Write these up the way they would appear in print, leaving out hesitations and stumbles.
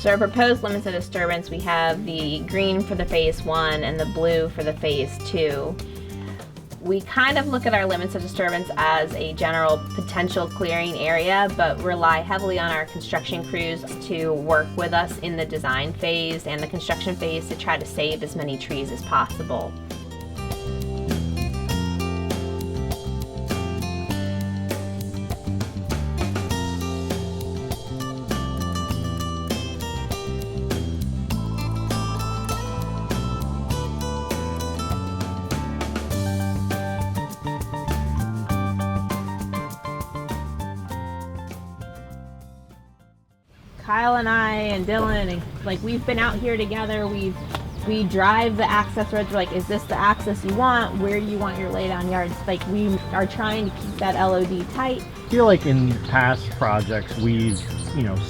So our proposed limits of disturbance, we have the green for the phase 1 and the blue for the phase 2. We kind of look at our limits of disturbance as a general potential clearing area, but rely heavily on our construction crews to work with us in the design phase and the construction phase to try to save as many trees as possible. Kyle and I and Dylan, and like we've been out here together. We drive the access roads. We're like, is this the access you want? Where do you want your laydown yards? Like we are trying to keep that LOD tight. I feel like in past projects we've,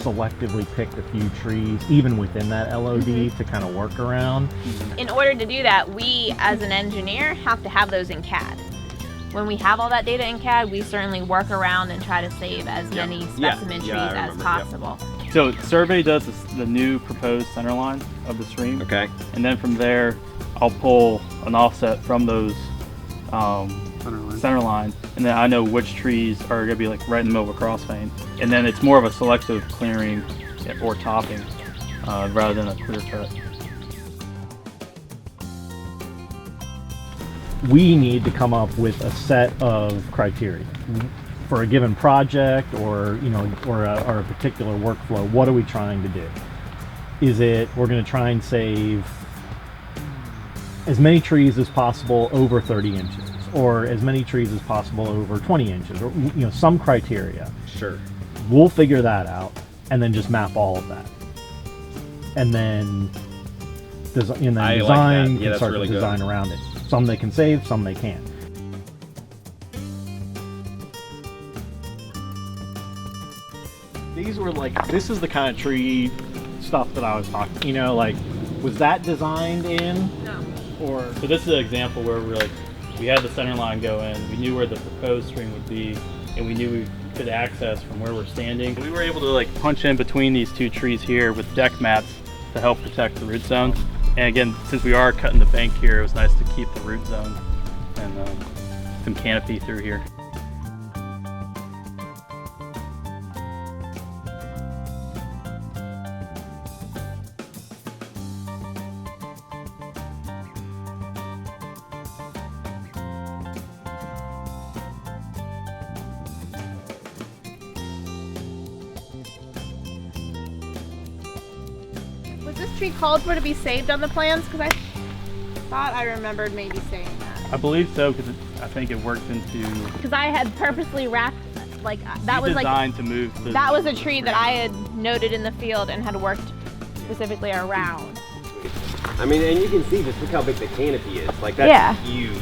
selectively picked a few trees even within that LOD to kind of work around. In order to do that, we as an engineer have to have those in CAD. When we have all that data in CAD, we certainly work around and try to save as many specimen trees as possible. So survey does the new proposed center line of the stream. Okay. And then from there, I'll pull an offset from those center line, and then I know which trees are going to be like right in the middle of a crossfane. And then it's more of a selective clearing or topping rather than a clear cut. We need to come up with a set of criteria for a given project or or a particular workflow. What are we trying to do? Is it we're going to try and save as many trees as possible over 30 inches, or as many trees as possible over 20 inches, or some criteria? Sure. We'll figure that out and then just map all of that, and then design can start to design around it. Some they can save, some they can't. These were this is the kind of tree stuff that I was talking, was that designed in? No. Or so this is an example where we had the center line go in, we knew where the proposed stream would be, and we knew we could access from where we're standing. We were able to punch in between these two trees here with deck mats to help protect the root zone. And again, since we are cutting the bank here, it was nice to keep the root zone and some canopy through here. Was this tree called for to be saved on the plans? Because I thought I remembered maybe saying that. I believe so, because I think it worked into. Because I had purposely wrapped that was designed to move. That was a tree that I had noted in the field and had worked specifically around. I mean, and you can see just look how big the canopy is. That's huge.